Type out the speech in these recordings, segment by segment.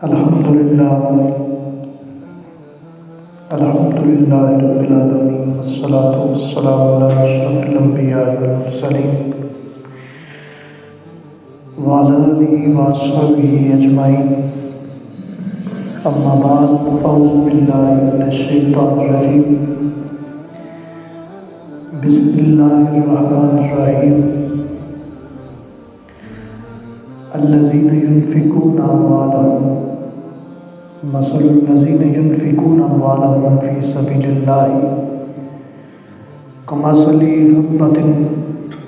الحمدللہ رب العالمین والصلاة والسلام علی اشرف الانبیاء والمرسلین وعلی آلہ وصحبہ اجمعین اما بعد فاعوذ باللہ من الشیطان الرجیم بسم اللہ الرحمن الرحیم الذین ينفقون اموالهم مثل الذین ينفقون اموالهم فی سبیل اللہ کمثل حبۃ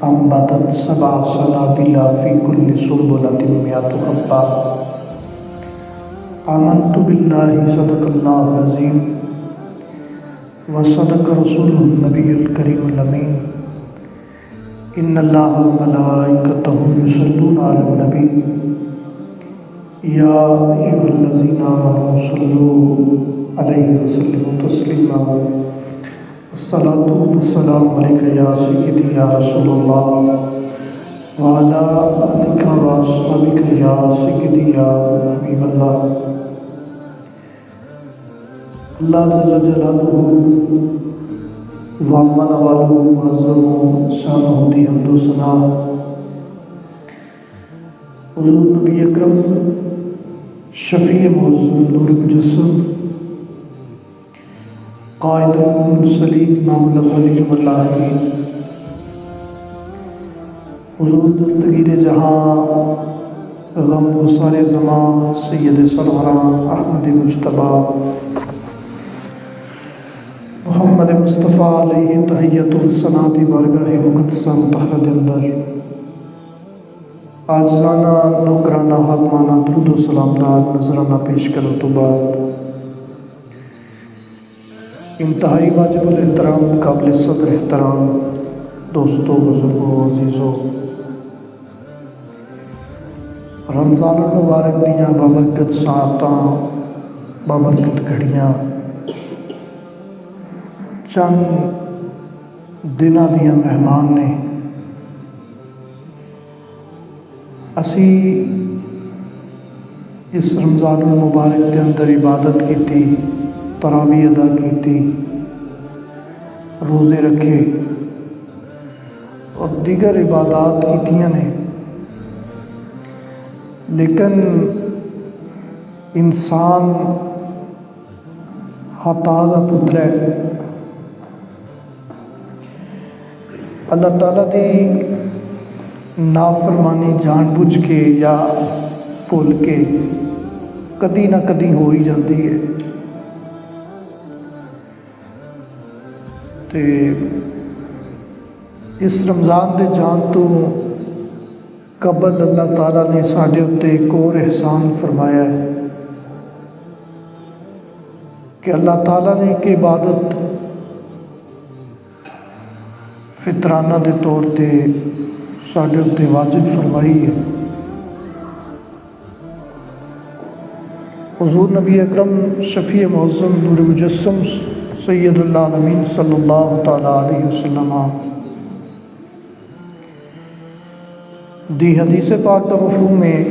انبتت سبع سنابل فی کل سنبلۃ مئۃ حبۃ آمنت باللہ صدق اللہ العظیم وصدق رسولہ النبی الکریم الامین ان اللہ وملائکتہ یصلون علی النبی یا ایھا الذین آمنوا صلوا علیہ وسلموا تسلیما الصلاۃ والسلام علیک یا سیدی یا رسول اللہ وعلی آلک واصحابک یا سیدی یا حبیب اللہ۔ اللہ جل جلالہ وعمن والہ معظم شانہ دی حمد و ثنا حضور نبی اکرم شفیع معظم نور مجسم قائد المرسلین امام الاولین والآخرین حضور دستگیر جہاں غم گسار زمان سید سروران احمد مجتبیٰ محمد مصطفیٰ علیہ تحیت و ثناء بارگاہ مقدسہ مطہرہ اندر عاجزانہ نوکرانہ حاتمانہ درود و سلام داد نظرانہ پیش کرنے تو بعد انتہائی واجب الاحترام قابل صدر احترام دوستوں بزرگوں عزیزوں، رمضان المبارک دیاں بابرکت ساعتاں بابرکت گھڑیاں چند دنوں دیاں مہمان نے اسی اس رمضان المبارک کے اندر عبادت کی، تراویح ادا کی، روزے رکھے اور دیگر عبادات کیتیاں نے، لیکن انسان خطا دا پتر ہے۔ اللہ تعالیٰ دی نافرمانی جان بوجھ کے یا بھول کے کدی نہ کدی ہو ہی جاتی ہے، تے اس رمضان دے جان تو قبل اللہ تعالیٰ نے ساڈے اُتے ایک اور احسان فرمایا ہے کہ اللہ تعالیٰ نے ایک عبادت فطرانہ دے طور تے ساڈے اُتے واجب فرمائی ہے۔ حضور نبی اکرم شفیع معظم نور مجسم سید العالمین صلی اللہ تعالیٰ علیہ وسلم دی حدیث پاک کا مفہوم ہے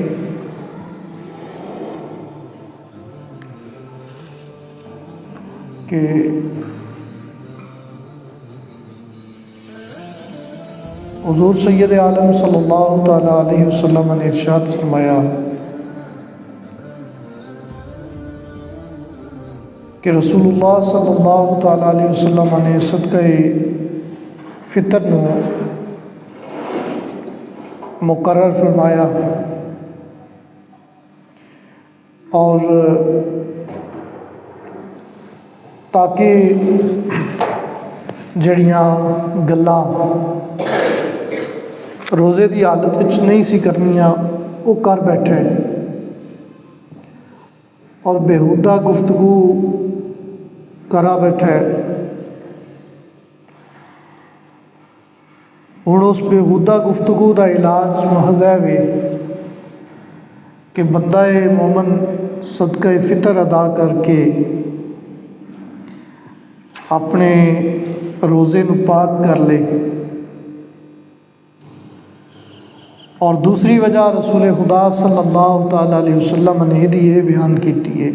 کہ حضور سید عالم صلی اللہ تعالیٰ علیہ وسلم نے ارشاد فرمایا کہ رسول اللہ صلی اللہ تعالیٰ علیہ وسلم نے صدقہ فطر نو مقرر فرمایا اور تاکہ جڑیاں گلاں روزے دی حالت وچ نہیں سی کرنیاں وہ کر بیٹھے اور بےہودہ گفتگو کرا بیٹھے۔ ہن اس بےہودہ گفتگو دا علاج محض ہے کہ بندہ مومن صدقہ فطر ادا کر کے اپنے روزے نو پاک کر لے اور دوسری وجہ رسول خدا صلی اللہ تعالی علیہ وسلم نے یہ بیان کی ہے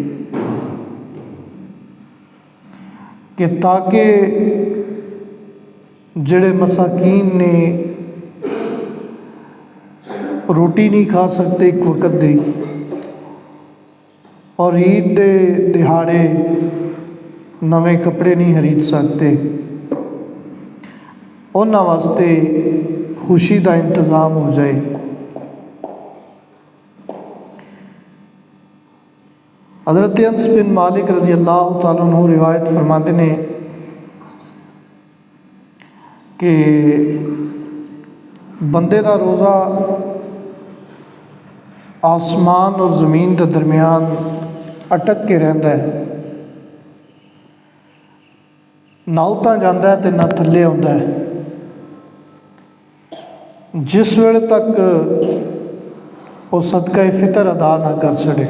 کہ تاکہ جڑے مساکین نے روٹی نہیں کھا سکتے ایک وقت دی اور عید دے دہاڑے نویں کپڑے نہیں خرید سکتے، انہاں واسطے خوشی دا انتظام ہو جائے۔ حضرت انس بن مالک رضی اللہ تعالیٰ عنہ روایت فرماتے ہیں کہ بندے دا روزہ آسمان اور زمین دے درمیان اٹک کے رہندا ہے، نہ اتاں جاندا ہے تے نہ تھلے آندا ہے، جس ویلے تک وہ صدقہ فطر ادا نہ کر چھڑے۔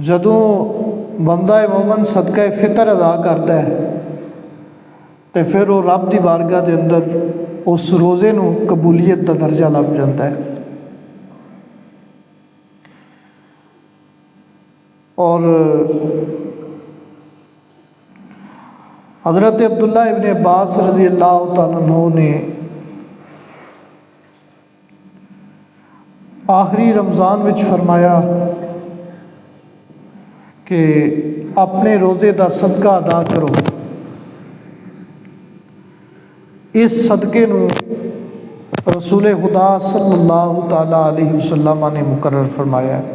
جدوں بندہ مومن صدقہ فطر ادا کرتا ہے تو پھر وہ رب دی بارگاہ دے اندر اس روزے نو قبولیت دا درجہ لب جاتا ہے۔ اور حضرت عبداللہ ابن عباس رضی اللہ تعالیٰ عنہ نے آخری رمضان وچ فرمایا کہ اپنے روزے دا صدقہ ادا کرو، اس صدقے نو رسول خدا صلی اللہ تعالیٰ علیہ وسلم نے مقرر فرمایا ہے۔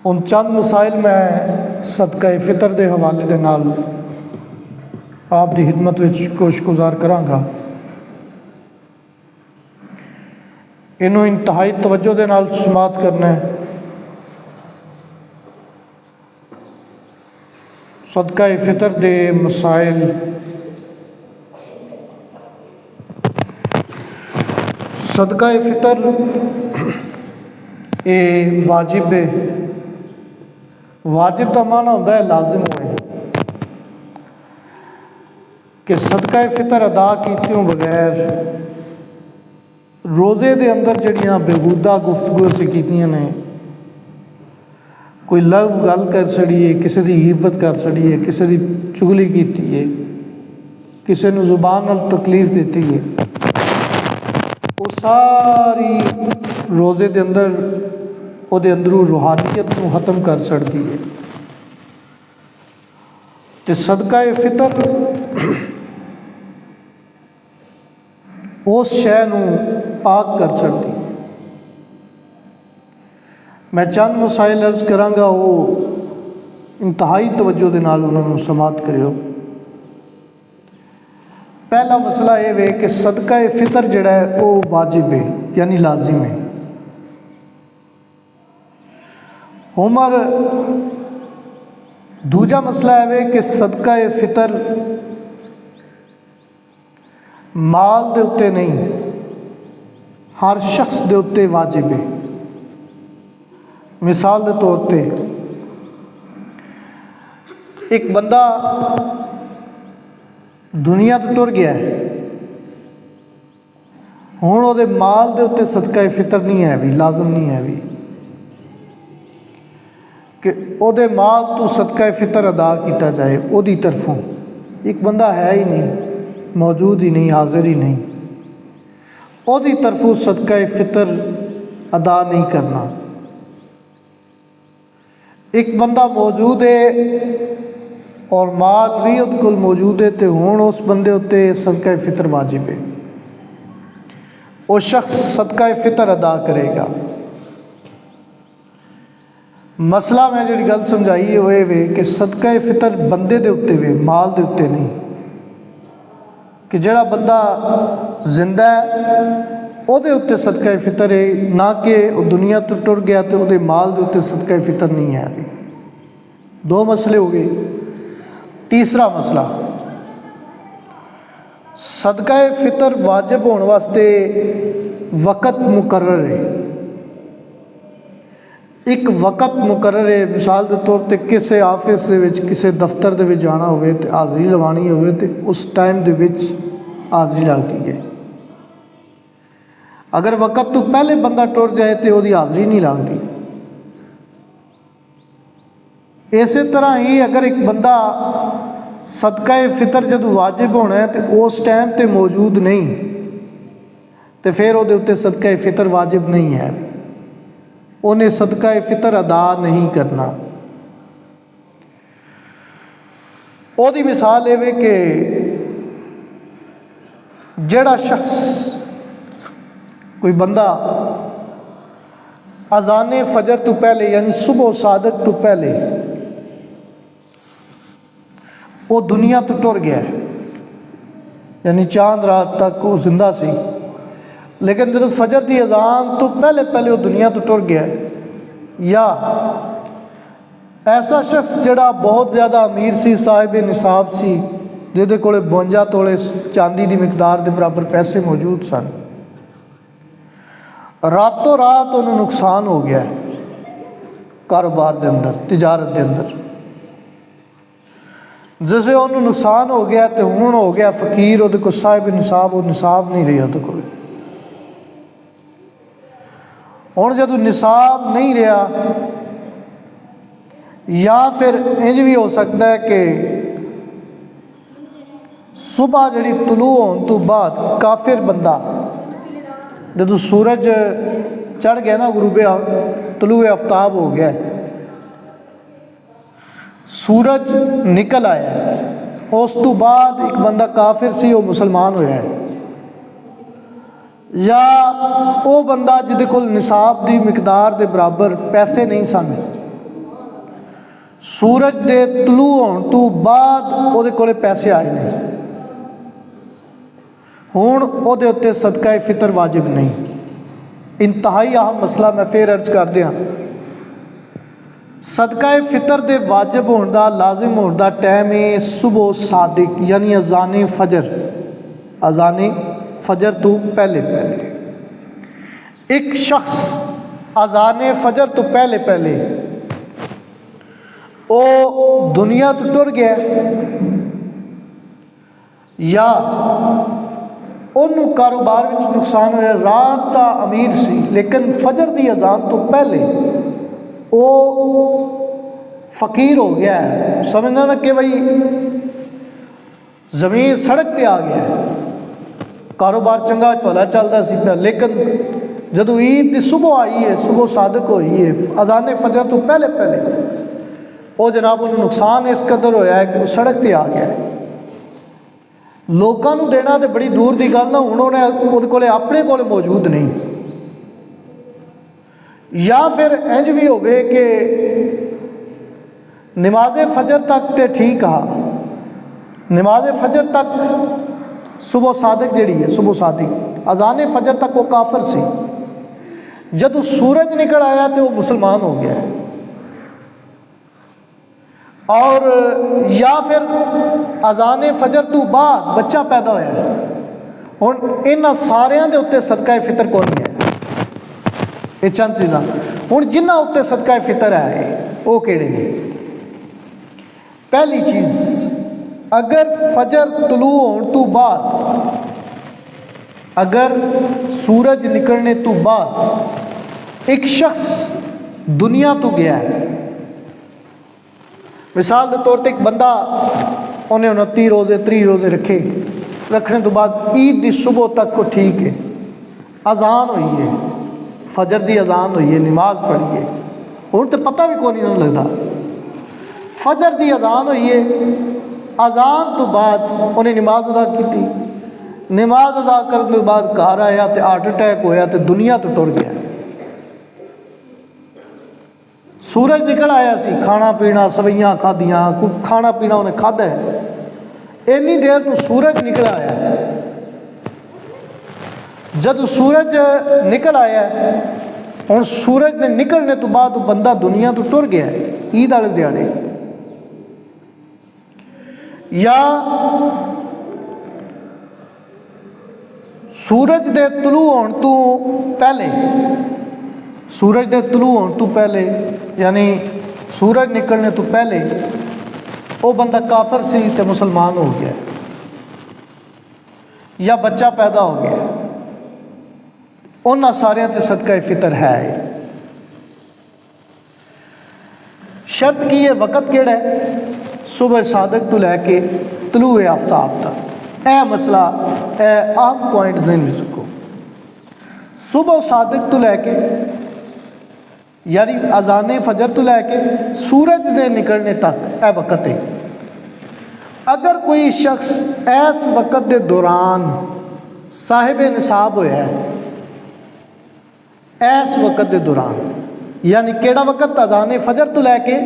ان چند مسائل میں صدقہ فطر دے حوالے دے نال آپ دی خدمت وچ کوشش گزار کراں گا۔ انہوں انتہائی توجہ دے نال سماعت کرنا ہے۔ صدقہ فطر دے مسائل، صدقہ فطر اے واجب ہے۔ واجب کا معنی ہوتا ہے لازم ہوئے، کہ صدقہ فطر ادا کیتیوں بغیر روزے دے اندر جڑیاں بےہودہ گفتگو سے کیتیاں نے، کوئی لغو گل کر چھڑی ہے، کسی دی غیبت کر چھڑی ہے، کسی دی چغلی کیتی ہے، کسی نے زبان نال تکلیف دیتی ہے، وہ ساری روزے دے اندر وہ دے اندروں روحانیت کو ختم کر چھڑتی ہے۔ تے صدقہ فطر اس شے نو پاک کر چھڑتی ہے۔ میں چند مسائل عرض کراں گا، وہ انتہائی توجہ دے نال انہوں نے سماعت کریو۔ پہلا مسئلہ یہ ہے کہ صدقہ فطر جڑا ہے وہ واجب ہے، یعنی لازم ہے۔ عمر دوجا مسئلہ ہے کہ صدقہ فطر مال دے اتے نہیں، ہر شخص دے اتے واجب ہے۔ مثال دے طور تے ایک بندہ دنیا تو ٹر گیا ہے، ہوں وہ مال دے اتے صدقہ فطر نہیں ہے بھی، لازم نہیں ہے بھی کہ او دے مال تو صدقہ فطر ادا کیتا جائے او دی طرفوں۔ ایک بندہ ہے ہی نہیں، موجود ہی نہیں، حاضر ہی نہیں، او دی طرفوں صدقہ فطر ادا نہیں کرنا۔ ایک بندہ موجود ہے اور مال بھی اس کو موجود ہے، تو ہون اس بندے ہوتے صدقہ فطر واجب ہے، وہ شخص صدقہ فطر ادا کرے گا۔ مسئلہ میں جڑی گل سمجھائی ہے وہ یہ کہ صدقہ فطر بندے دے اتے وے، مال دے اتے نہیں، کہ جڑا بندہ زندہ ہے او دے اتے صدقہ فطر ہے، نہ کہ وہ دنیا تو ٹر گیا تو وہ مال دے اتے صدقہ فطر نہیں ہے۔ دو مسئلے ہو گئے۔ تیسرا مسئلہ، صدقہ فطر واجب ہونے واسطے وقت مقرر ہے۔ ایک وقت مقرر ہے، مثال کے طور پہ کسی آفس دے وچ، کسی دفتر دے وچ جانا ہوئے تے حاضری لوانی ہوئے تے اس ٹائم دے وچ حاضری لگتی ہے. اگر وقت تو پہلے بندہ ٹر جائے تو وہ حاضری نہیں لگتی. اسی طرح ہی اگر ایک بندہ صدقہ فطر جدو واجب ہونا ہے تو اس ٹائم تے موجود نہیں تو پھر وہ اتنے صدقہ فطر واجب نہیں ہے، انہیں صدقہ فطر ادا نہیں کرنا. وہ دی مثال یہ کہ جڑا شخص کوئی بندہ اذان فجر تو پہلے یعنی صبح صادق تو پہلے وہ دنیا تو ٹر گیا ہے، یعنی چاند رات تک وہ زندہ سی، لیکن جب فجر دی اذان تو پہلے پہلے وہ دنیا تو ٹر گیا ہے. یا ایسا شخص جڑا بہت زیادہ امیر سی، صاحب نصاب سی، جہدے کولے 52 تولے چاندی دی مقدار دے برابر پیسے موجود سن، راتوں رات انہوں نقصان ہو گیا ہے کاروبار دے اندر، تجارت دے اندر. جسے انہوں نقصان ہو گیا تو ہوں ہو گیا فقیر، وہ کو صاحب نصاب، وہ نصاب نہیں رہا تو کوئی. ہوں جدو نصاب نہیں رہا، یا پھر انج بھی ہو سکتا ہے کہ صبح جڑی طلوع ہون تو بعد کافر بندہ جدو سورج چڑھ گیا نا، غروب طلوع آفتاب ہو گیا ہے، سورج نکل آیا ہے، اس تو بعد ایک بندہ کافر سی وہ مسلمان ہویا ہے، یا وہ بندہ جہدے کول نصاب دی مقدار دے برابر پیسے نہیں سن، سورج دے طلوع ہون تو بعد وہ دے کولے پیسے آئے نہیں، ہون وہ دے اتے صدقہ فطر واجب نہیں. انتہائی اہم مسئلہ میں پھر عرض کر دیا، صدقہ فطر دے واجب ہون دا لازم ہون دا ٹائم ہے صبح صادق یعنی اذان فجر، اذان فجر تو پہلے پہلے. ایک شخص اذان فجر تو پہلے پہلے وہ دنیا تو ٹر گیا یا انہوں کاروبار وچ نقصان ہوا، رات کا امیر سی لیکن فجر دی اذان تو پہلے وہ فقیر ہو گیا ہے، سمجھنا نا کہ بھئی زمین سڑک پہ آ گیا ہے، کاروبار چنگا بھلا چلتا سی پہ، لیکن جدو عید دی صبح آئی ہے، صبح صادق ہوئی ہے اذان فجر تو پہلے پہلے، وہ جناب انہوں نقصان اس قدر ہویا ہے کہ وہ سڑک پہ آ گیا ہے. لوگوں کو دینا تو بڑی دور دی گل نہ، انہوں نے وہ کولے اپنے کولے موجود نہیں. یا پھر انج بھی ہوئے کہ نماز فجر تک تے ٹھیک ہا، نماز فجر تک صبح صادق جڑی ہے، صبح صادق اذان فجر تک وہ کافر سی، جب سورج نکل آیا تو وہ مسلمان ہو گیا. اور یا پھر اذان فجر تو بعد بچہ پیدا ہوا ہے، ہوں یہاں سارے دے اتنے صدقہ فطر کون ہے، یہ چند چیزاں. ہوں جنہ اتنے صدقہ فطر ہے وہ کہڑے نے؟ پہلی چیز، اگر فجر طلوع ہون تو بعد، اگر سورج نکلنے تو بعد ایک شخص دنیا تو گیا ہے، مثال کے طور پہ ایک بندہ انہیں 29 روزے 30 روزے رکھنے تو بعد عید دی صبح تک کو ٹھیک ہے، اذان ہوئی ہے، فجر دی اذان ہوئی ہے، نماز پڑھی ہے، ہوں تو پتہ بھی کوئی نہیں لگتا، فجر دی اذان ہوئی ہے، اذان تو بعد انہیں نماز ادا کی تھی، نماز ادا کرنے کے بعد گھر آیا تو ہارٹ اٹیک ہویا تو دنیا تو ٹر گیا. سورج نکل آیا سی، کھانا پینا سویاں کھادیاں، کھانا پینا انہیں کھادا ہے، اینی دیر نو سورج نکل آیا ہے. جب سورج نکل آیا ہے، ہوں سورج نے نکلنے تو بعد وہ بندہ دنیا تو ٹر گیا ہے عید والے دیہڑے. یا سورج دے طلوع ہون تو پہلے، سورج دے طلوع ہون تو پہلے یعنی سورج نکلنے تو پہلے وہ بندہ کافر سی تے مسلمان ہو گیا. یا بچہ پیدا ہو گیا، انہاں سارے تے صدقہ فطر ہے۔ شرط کی ہے وقت کیڑا ہے؟ صبح صادق تو لے کے طلوع آفتاب تک۔ اے مسئلہ اے عام پوائنٹ ذہن میں رکھو، صبح صادق تو لے کے یعنی اذان فجر تو لے کے سورج دے نکلنے تک اے وقت ہے۔ اگر کوئی شخص اس وقت دے دوران صاحب نصاب ہویا ہے، اس وقت دے دوران یعنی کیڑا وقت؟ اذان فجر تو لے کے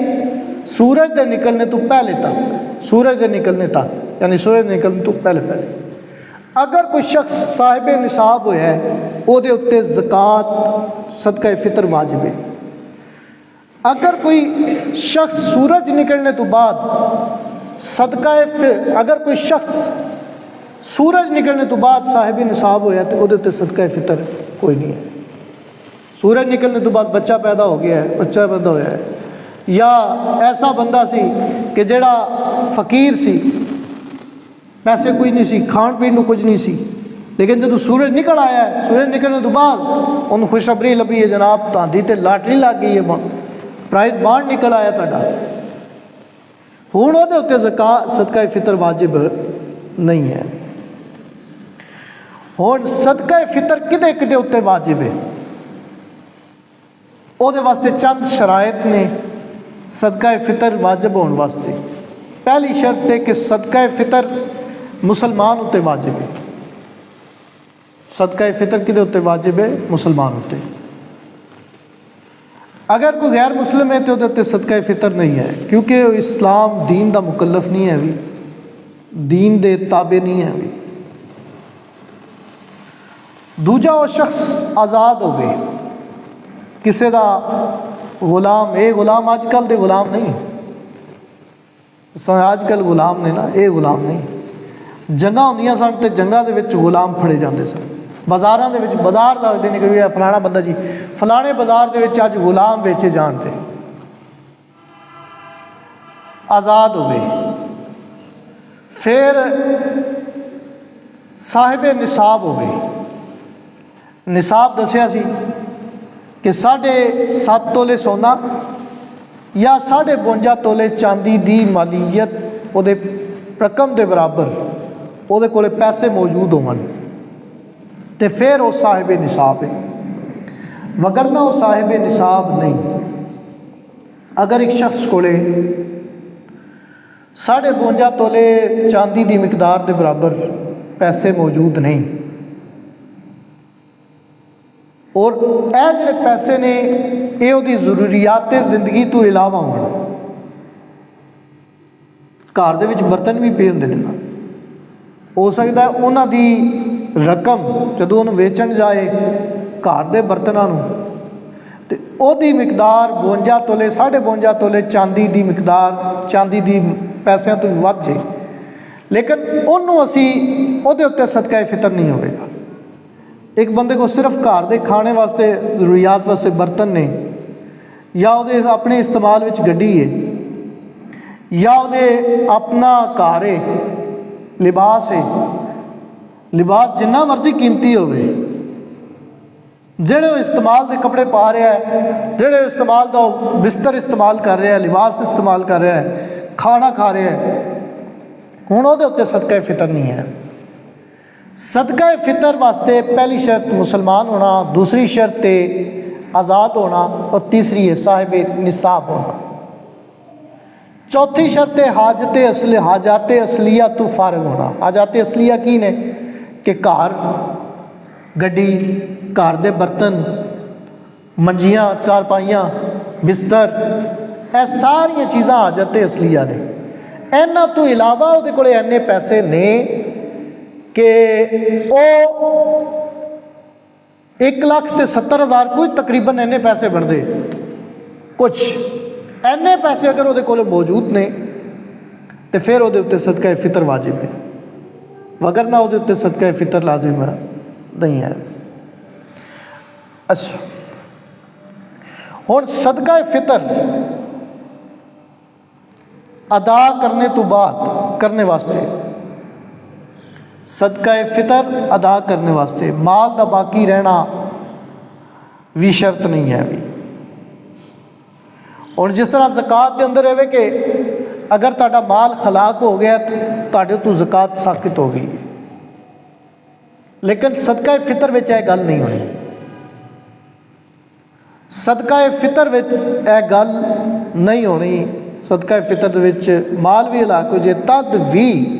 سورج دے نکلنے تو پہلے تک، سورج دے نکلنے تک یعنی سورج نکلنے تو پہلے اگر کوئی شخص صاحب نصاب ہویا ہے، او دے اتے زکوٰۃ صدقہ فطر واجب ہے۔ اگر کوئی شخص سورج نکلنے تو بعد اگر کوئی شخص سورج نکلنے تو بعد صاحب نصاب ہویا تو او دے اتے صدقہ فطر کوئی نہیں ہے۔ سورج نکلنے تو بعد بچہ پیدا ہو گیا ہے، بچہ پیدا ہویا ہے، یا ایسا بندہ سی کہ جڑا فقیر سی، پیسے کوئی نہیں سی، کھان پین کو کچھ نہیں سی، لیکن جب سورج نکل آیا ہے، سورج نکلنے تو بعد انہوں خوشخبری لبھی ہے، جناب تہاڈی تے لاٹری لگ گئی ہے، پرائز بانڈ نکل آیا تہاڈا، ہن او دے اتے زکوٰۃ صدقہ فطر واجب نہیں ہے۔ ہن صدقہ فطر کدے کدے اتے واجب ہے؟ او دے واسطے چند شرائط نے صدقہ فطر واجب ہونے واسطے۔ پہلی شرط ہے کہ صدقہ فطر مسلمان ہوتے واجب ہے۔ صدقہ فطر کدے ہوتے واجب ہے؟ مسلمان ہوتے۔ اگر کوئی غیر مسلم ہے تو دے صدقہ فطر نہیں ہے، کیونکہ اسلام دین دا مکلف نہیں ہے بھی، دین دے تابع نہیں ہے بھی۔ دوجا وہ شخص آزاد ہوئے، کسی دا غلام، اے غلام آج کل دے غلام نہیں، آج کل غلام نے نا، اے غلام نہیں۔ جنگاں ہوندیاں سن تے جنگاں دے وچ غلام پھڑے جاندے سن، بازاراں دے وچ بازار لگدے نے کہ فلانا بندہ جی فلانے بازار دے وچ اج غلام ویچے جان تے، آزاد ہوئے۔ پھر صاحب نصاب ہوئے، نصاب دسیا سی کہ 7.5 تولے سونا یا 52.5 تولے چاندی دی مالیت او دے رقم دے برابر او دے کولے پیسے موجود ہون تے پھر وہ صاحب نصاب ہے، وگرنہ وہ صاحب نصاب نہیں۔ اگر ایک شخص کولے 52.5 تولے چاندی دی مقدار دے برابر پیسے موجود نہیں، اور اے جڑے پیسے نے یہ دی ضروریات زندگی تو علاوہ ہونا، گھر دے وچ برتن بھی پے ہوندے نے نا، ہو سکتا ہے انہاں دی رقم جدوں انہوں ویچن جائے گھر دے برتناں نوں تے او دی مقدار 52 تولے 52.5 تولے چاندی دی مقدار، چاندی دی پیسیاں تو ود جائے، لیکن انہوں اسی او دے اتے صدقہ فطر نہیں ہوئے گا۔ ایک بندے کو صرف گھر دے کھانے واسطے ضروریات واسطے برتن نے، یا او دے اپنے استعمال وچ گڈی ہے، یا او دے اپنا گھر ہے، لباس ہے، لباس جنہ مرضی قیمتی ہوئے، جڑے وہ استعمال دے کپڑے پا رہا ہے، جڑے استعمال دا بستر استعمال کر رہا ہے، لباس استعمال کر رہا ہے، کھانا کھا رہا ہے، ہن او دے اتے صدقہ فطر نہیں ہے۔ صدقہ فطر واسطے پہلی شرط مسلمان ہونا، دوسری شرط آزاد ہونا، اور تیسری ہے صاحب نصاب ہونا۔ چوتھی شرط حاجات اصلیہ تو فارغ ہونا۔ حاجات اصلیہ کی نے؟ کہ گھر، گڈی، گھر دے برتن، منجیاں، چارپائیاں، بستر، اے ساری چیزاں حاجت اصلیہ نے۔ اینا تو علاوہ وہ کولے اینے پیسے نے کہ او 1,70,000 کوئی تقریباً اینے پیسے بن دے، کچھ اینے پیسے اگر وہ کولے موجود نے تو پھر وہ صدقہ فطر واجب ہے، وگرنہ وہ صدقہ فطر لازم ہے نہیں ہے۔ اچھا ہن صدقہ فطر ادا کرنے تو بعد کرنے واسطے صدقہ فطر ادا کرنے واسطے مال دا باقی رہنا بھی شرط نہیں ہے بھی. اور جس طرح زکوٰۃ کے اندر ہے کہ اگر تہاڈا مال ہلاک ہو گیا تو تہاڈے تو زکوٰۃ ساقط ہو گئی، لیکن صدقہ فطر وچ یہ گل نہیں ہونی. صدقہ فطر وچ یہ گل نہیں ہونی. صدقہ فطر وچ مال بھی ہلاک ہو جائے تد بھی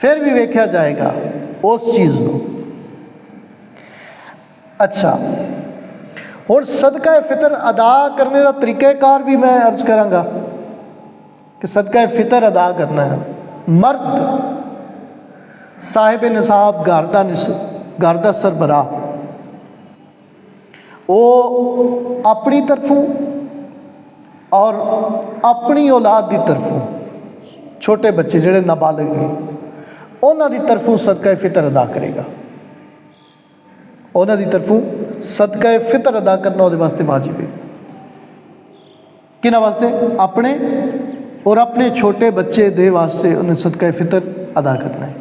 پھر بھی ویکھیا جائے گا اس چیز نو. اچھا ہن صدقہ فطر ادا کرنے کا طریقہ کار بھی میں عرض کراں گا کہ صدقہ فطر ادا کرنا ہے. مرد صاحب نصاب گھر دا سربراہ وہ اپنی طرفوں اور اپنی اولاد دی طرفوں چھوٹے بچے جڑے نابالغ ہیں انہاں دی طرفوں صدقہ فطر ادا کرے گا. انہاں دی طرفوں صدقہ فطر ادا کرنا وہ واسطے واجب ہے. کنہاں واسطے؟ اپنے اور اپنے چھوٹے بچے دے واسطے انہیں صدقہ فطر ادا کرنا ہے.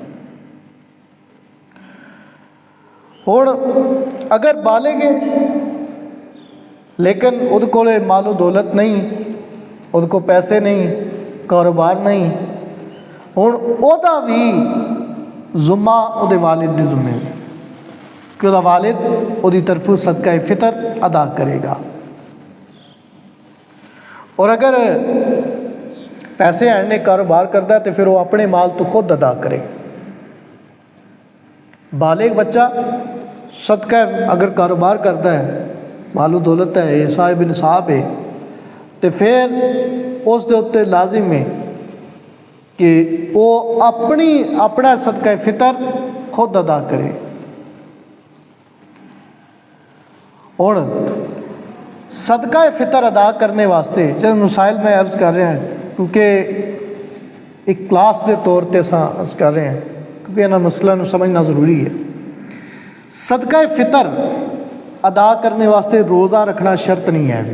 ہن اگر بالغ ہے لیکن وہ کو مال و دولت نہیں، وہ کو پیسے نہیں، کاروبار نہیں، ہن وہ بھی ذمہ وہ والد دے ذمے ہے کہ وہ والد وہ طرف صدقہ فطر ادا کرے گا. اور اگر پیسے آنے کاروبار کرتا ہے تو پھر وہ اپنے مال تو خود ادا کرے. بالغ بچہ صدقہ اگر کاروبار کرتا ہے، مال و دولت ہے، صاحب نصاب ہے، تو پھر اس دے اوتے لازم ہے کہ وہ اپنا صدقہ فطر خود ادا کرے. اور صدقہ فطر ادا کرنے واسطے چند مسائل میں عرض کر رہے ہیں کیونکہ ایک کلاس کے طور پہ عرض کر رہے ہیں کیونکہ انہاں مسئلہ نو سمجھنا ضروری ہے. صدقہ فطر ادا کرنے واسطے روزہ رکھنا شرط نہیں ہے. بھی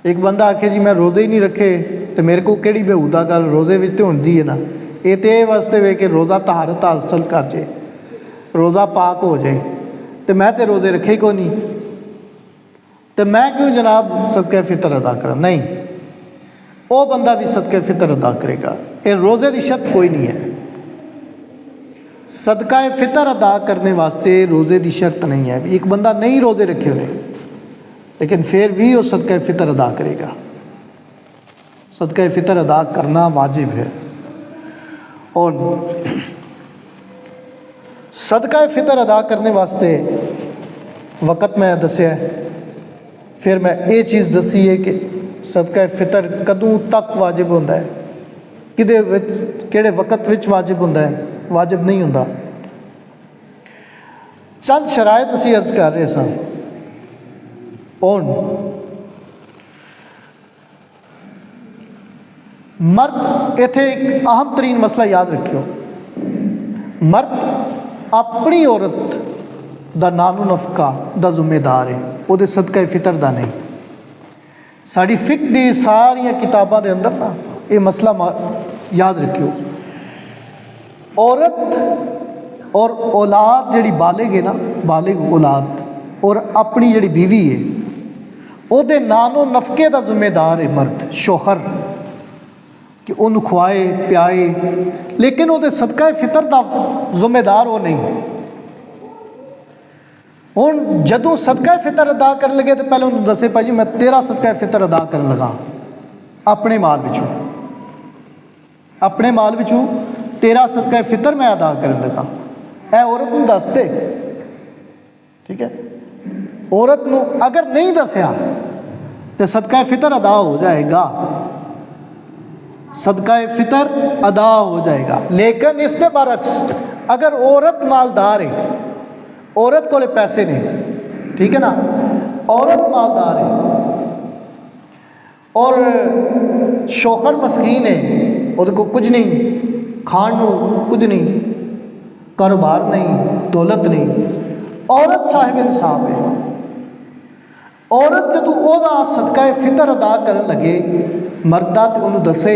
ایک بندہ آکھے جی میں روزے ہی نہیں رکھے تو میرے کو کیڑی بےہودہ گل روزے وچ تے ہوندی ہے نا. یہ تو یہ واسطے وے کہ روزہ طہارت حاصل کر جائے، روزہ پاک ہو جائے، تو میں تے روزے رکھے کو نہیں تو میں کیوں جناب صدقہ فطر ادا کرا؟ نہیں، وہ بندہ بھی صدقہ فطر ادا کرے گا. یہ روزے دی شرط کوئی نہیں ہے. صدقہ فطر ادا کرنے واسطے روزے دی شرط نہیں ہے. ایک بندہ نہیں روزے رکھے ہوئے لیکن پھر بھی وہ صدقہ فطر ادا کرے گا. صدقہ فطر ادا کرنا واجب ہے. اور صدقہ فطر ادا کرنے واسطے وقت میں دسیا ہے، پھر میں یہ چیز دسی ہے کہ صدقہ فطر کدوں تک واجب ہوتا ہے، کہڑے وقت وچ واجب ہوتا ہے، واجب نہیں ہوتا. چند شرائط اسی عرض کر رہے سن. اور مرد اتنے ایک اہم ترین مسئلہ یاد رکھیو، مرد اپنی عورت دا نانو نفقہ دا ذمہ دار ہے، وہ دے صدقہ فطر دا نہیں. ساری فقہ دی ساری کتاباں دے اندر نا یہ مسئلہ یاد رکھیو. عورت اور اولاد جڑی بالغ ہے نا، بالغ اولاد اور اپنی جڑی بیوی ہے وہ دے نانو نفقے دا ذمہ دار ہے مرد، شوہر، کہ انہوں کھوائے پیائے، لیکن وہ دے صدقہ فطر دا ذمہ دار وہ نہیں. ہوں جدوں صدقہ فطر ادا کرن لگے تو پہلے انہوں دسے پا جی میں تیرا صدقہ فطر ادا کرن لگا اپنے مال وچوں، اپنے مال وچوں تیرا صدقہ فطر میں ادا کرن لگا. اے عورت نوں دس دے، ٹھیک ہے. عورت نوں اگر نہیں دسیا تو صدقہ فطر ادا ہو جائے گا، صدقہ فطر ادا ہو جائے گا. لیکن اس کے برعکس اگر عورت مالدار ہے، عورت کو پیسے نہیں، ٹھیک ہے نا، عورت مالدار ہے اور شوہر مسکین ہے، وہ کو کچھ نہیں، کھان نو کچھ نہیں، کاروبار نہیں، دولت نہیں، عورت صاحب نصاب ہے. عورت جدوں وہ صدقہ فطر ادا کرن لگے مردہ تو انہوں دسے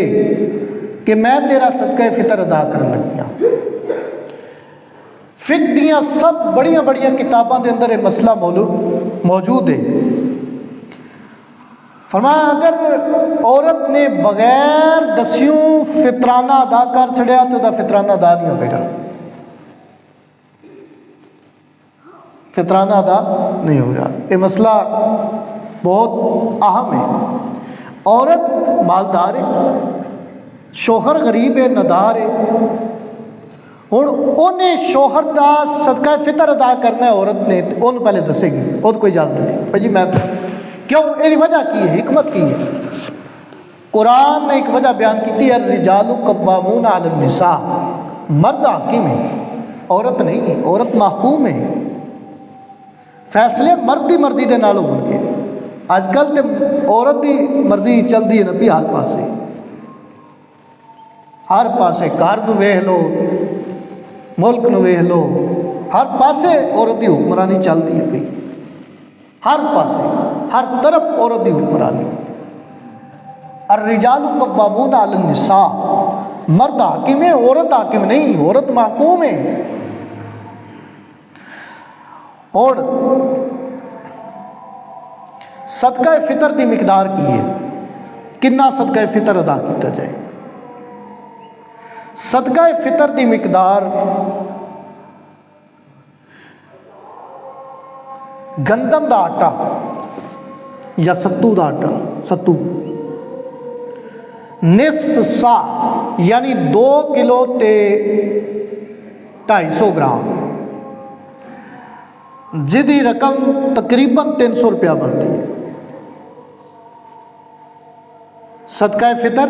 کہ میں تیرا صدقہ فطر ادا کرن لگی ہاں۔ فقہ دیاں سب بڑیاں بڑیاں کتاباں دے اندر یہ مسئلہ موجود ہے۔ فرمایا اگر عورت نے بغیر دسیوں فطرانہ ادا کر چھڑیا تو دا فطرانہ ادا نہیں ہوئے گا، فطرانہ ادا نہیں ہوگا۔ یہ مسئلہ بہت اہم ہے۔ عورت مالدار ہے، شوہر غریب ہے، ندار ہے، ہوں انہیں شوہر دا صدقہ فطر ادا کرنا ہے عورت نے، تو انہوں پہلے دسے گی، وہ کوئی اجازت نہیں بھائی جی میں کیوں، یہ وجہ کی ہے، حکمت کی ہے۔ قرآن نے ایک وجہ بیان کی ہے، الرجال قوامون علی النساء، مرد حاکم ہے، عورت نہیں ہے، عورت محکوم ہے، فیصلے مرد دی مرضی دے نال ہون گے۔ اج کل تے عورت دی مرضی چلدی ہے نا بھی ہر پاسے، ہر پاسے گھر نو ویکھ لو، ملک نو ویکھ لو، ہر پاسے عورت دی حکمرانی چلدی ہے پئی، ہر پاسے ہر طرف عورت دی حکمرانی۔ الرجال قوامون علی النساء، مرد حاکم ہے، عورت حاکم نہیں، عورت محکوم ہے۔ اور صدقہ فطر دی مقدار کی ہے، کنا صدقہ فطر ادا کیتا جائے؟ صدقہ فطر دی مقدار گندم دا آٹا یا ستو دا آٹا، ستو نصف سا یعنی 2 کلو تے 250 گرام، جدی رقم تقریباً 300 روپیہ بنتی ہے۔ صدقہ فطر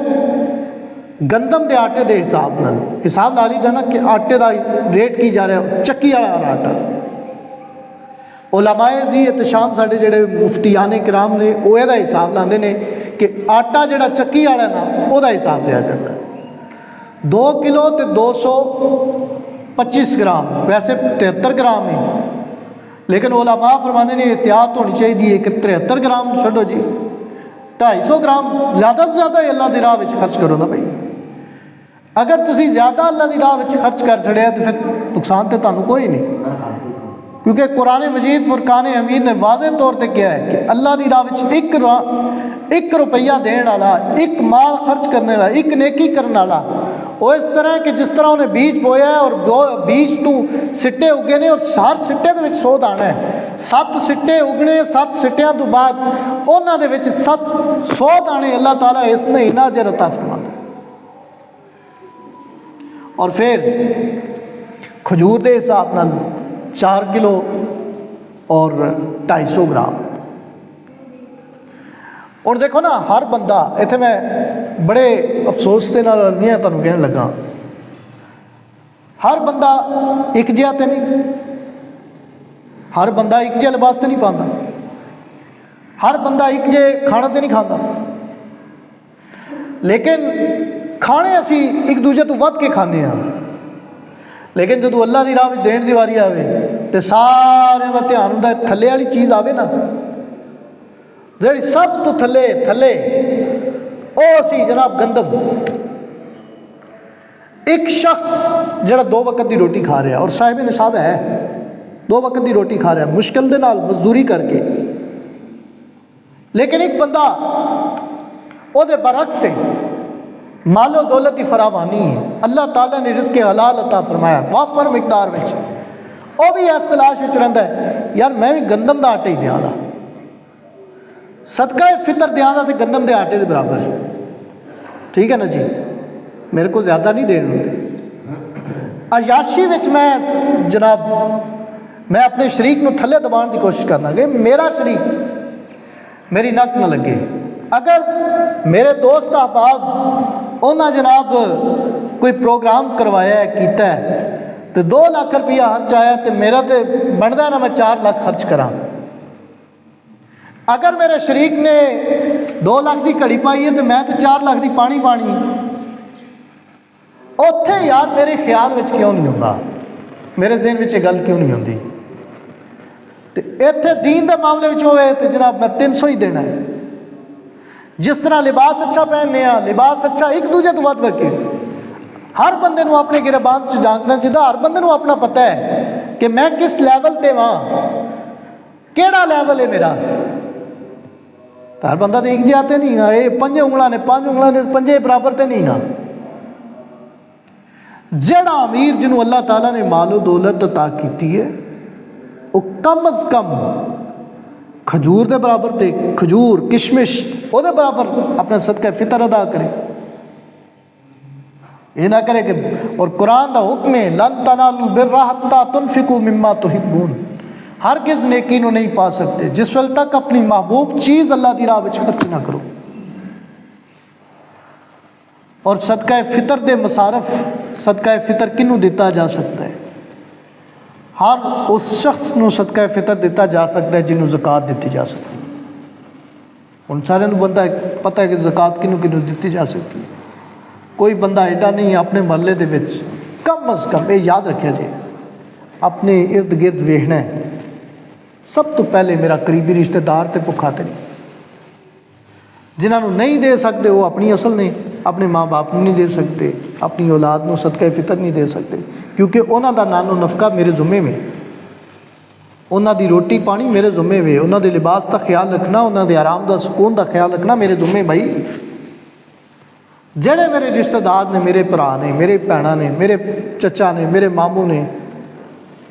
گندم دے آٹے دے حساب لالی جانا کہ آٹے دا ریٹ کی جا رہا ہے، چکی والا آٹا۔ علماء زی احتشام ساڈے جڑے مفتیان کرام نے وہ یہ حساب لاندے نے کہ آٹا جڑا چکی والا نا وہ حساب لیا جاتا ہے۔ 2 کلو تے 225 گرام، ویسے 73 گرام ہے، لیکن علماء فرمانے نے احتیاط ہونی چاہیے کہ 73 گرام چھڈو جی، 250 گرام زیادہ سے زیادہ اللہ دی راہ وچ خرچ کرو نا بھائی۔ اگر تسی زیادہ اللہ دی راہ وچ خرچ کر چھڑیا تو پھر نقصان تے تانوں کوئی نہیں، کیونکہ قرآن مجید فرقان حمید نے واضح طور تے کیا ہے کہ اللہ دی راہ وچ ایک روپیہ دین والا، ایک مال خرچ کرنے والا، ایک نیکی کرنے والا، وہ اس طرح کہ جس طرح انہیں بیج بویا ہے اور بیج تو سٹے اگے نے، اور ہر سٹے دے وچ 100 دانا ہے، 7 سٹے اگنے، 7 سٹیاں تو بعد انہاں دے وچ 100 دانے اللہ تعالیٰ اس نے انہاں اجر عطا فرمانا۔ اور پھر کھجور دے حساب نال 4 کلو اور 250 گرام۔ اور دیکھو نا ہر بندہ، اتنے میں بڑے افسوس کے نال نہیں تمہیں کہنے لگا، ہر بندہ ایک جہا تے نہیں، ہر بندہ ایک جہا لباس تے نہیں پاندا، ہر بندہ ایک جہا کھانا تے نہیں کھانا، لیکن کھانے اسی ایک دوجے تو ود کے کھانے ہاں، لیکن جدو اللہ دی راہ دین دی واری آوے تو سارے دا دھیان ہوندا ہے تھلے والی چیز آوے نا، جڑی سب تو تھلے او سی جناب گندم۔ ایک شخص جڑا 2 وقت دی روٹی کھا رہا اور صاحب نصاب ہے، 2 وقت دی روٹی کھا رہا مشکل دے نال مزدوری کر کے، لیکن ایک بندہ او دے برعکس ہے، مال و دولت کی فراوانی ہے، اللہ تعالیٰ نے رزق حلال عطا فرمایا وافر مقدار وچ، وہ بھی اس تلاش وچ رہندا ہے یار میں بھی گندم دا آٹا ہی دیاں گا، صدقہ فطر دیاں گا تے گندم دے آٹے دے برابر، ٹھیک ہے نا جی، میرے کو زیادہ نہیں دین ہوندے۔ عیاشی وچ میں جناب میں اپنے شریک نو تھلے دبان دی کوشش کرنا کہ میرا شریک میری نک نہ لگے۔ اگر میرے دوست احباب انہاں جناب کوئی پروگرام کروایا ہے کیتا ہے تو 2 لاکھ روپیہ خرچ آیا تو میرا تو بنتا ہے نا میں 4 لاکھ خرچ کراں۔ اگر میرے شریک نے 2 لاکھ دی گھڑی پائی ہے تو میں تو 4 لاکھ دی پانی اوتھے یار میرے خیال وچ کیوں نہیں ہوتا، میرے ذہن وچ یہ گل کیوں نہیں ہوندی؟ تے ایتھے دین دے معاملے وچ ہوئے تو جناب میں 300 ہی دینا ہے، جس طرح لباس اچھا پہننے آ لباس اچھا ایک دوجے تو ود وکے ہر بندے نو اپنے گربان سے جاننا چاہیے ہر بندے نو اپنا پتہ ہے کہ میں کس لیول تے وہاں کیڑا لیول ہے میرا تو ہر بندہ تو ایک جاتے نہیں نا یہ 5 انگلاں نے 5 انگلاں نے 5 برابر تے نہیں نا جڑا امیر جنہوں اللہ تعالیٰ نے مال و دولت عطا کیتی ہے وہ کم از کم کھجور دے برابر تے کھجور کشمش وہ دے برابر اپنا صدقہ فطر ادا کرے یہ نہ کرے کہ اور قرآن دا حکم ہے لن تنالوا البر حتی تنفقوا مما تحبون ہرگز نیکی نو نہیں پا سکتے جس وقت تک اپنی محبوب چیز اللہ دی راہ وچ خرچ نہ کرو اور صدقہ فطر دے مصارف صدقہ فطر کنوں دیتا جا سکتا ہے ہر اس شخص نو صدقہ فطر دیتا جا سکتا ہے جنہوں زکوٰۃ دیتی جا سکتی ہے ان سارے نو بندہ پتہ ہے کہ زکوٰۃ کنوں کنوں دیتی جا سکتی ہے کوئی بندہ ایڈا نہیں ہے اپنے محلے دے وچ کم از کم یہ یاد رکھیا جائے اپنے ارد گرد ویکھنا ہے سب تو پہلے میرا قریبی رشتہ دار تے بھکھا تے نہیں جنہاں نو نہیں دے سکتے وہ اپنی اصل نے اپنے ماں باپ نو نہیں دے سکتے اپنی اولاد نو صدقہ فطر نہیں دے سکتے کیونکہ انہاں دا نان و نفقہ میرے ذمے میں انہاں دی روٹی پانی میرے ذمے میں انہاں دے لباس دا خیال رکھنا انہاں دے آرام دا سکون دا خیال رکھنا میرے ذمے بھائی جڑے میرے رشتہ دار نے میرے بھرا نے میرے بھیناں نے میرے چچا نے میرے ماموں نے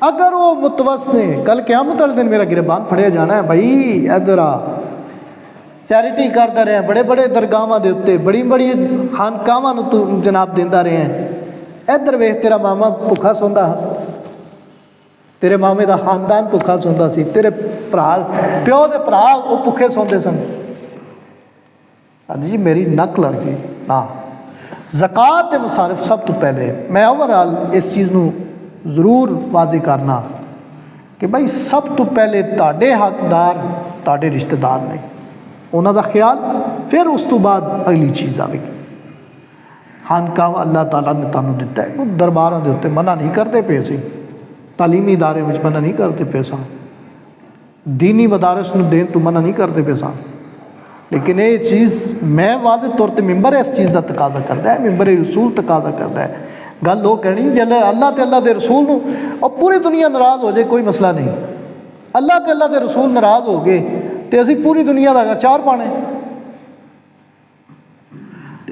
اگر وہ متوس نے کل قیامت والے دن میرا گربان پھڑیا جانا ہے بھائی ادھر آ چیریٹی کرتا رہے ہیں بڑے بڑے درگاہاں دے اوتے بڑی بڑی خانقاہاں نو تو جناب دیندا رہے ہیں ادھر ویکھ تیرا ماما بھکھا سوندا تیرے مامے دا خاندان بھکھا سوندا سی تیرے بھرا پیو دے بھرا وہ بھکھے سوندے سن جی میری نک لگ جی نا زکوٰۃ دے مصارف سب تو پہلے میں اوورال اس چیز نو ضرور واضح کرنا کہ بھائی سب تو پہلے تاڑے حقدار تاڑے رشتہ دار نے انہاں دا خیال پھر اس تو بعد اگلی چیز آئے گی خانقاہ اللہ تعالیٰ نے تانوں دیتا ہے درباراں دے اوتے منع نہیں کرتے پیسے تعلیمی ادارے میں منع نہیں کرتے پیسہ دینی مدارس نو دین تو منع نہیں کرتے پیسہ لیکن یہ چیز میں واضح طور تے ممبر اس چیز دا تقاضا کرتا ہے ممبر رسول تقاضا کرتا ہے گل لوگ کہنی جی اللہ تے اللہ دے رسول نو اور پوری دنیا ناراض ہو جائے کوئی مسئلہ نہیں اللہ تے اللہ دے رسول ناراض ہو گئے تے اسی پوری دنیا دا اچار پانے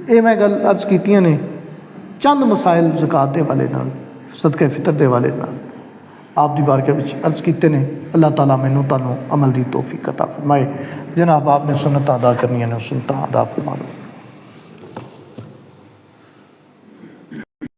یہ میں گل عرض کیتیاں نے چند مسائل زکوٰۃ دے والے نال صدقہ فطر دے والے نال آپ دی بارگاہ وچ عرض کیتے نے اللہ تعالیٰ مینوں تانوں عمل دی توفیق عطا فرمائے جناب آپ نے سنت ادا کرنی ہے سنتاں ادا فرما لو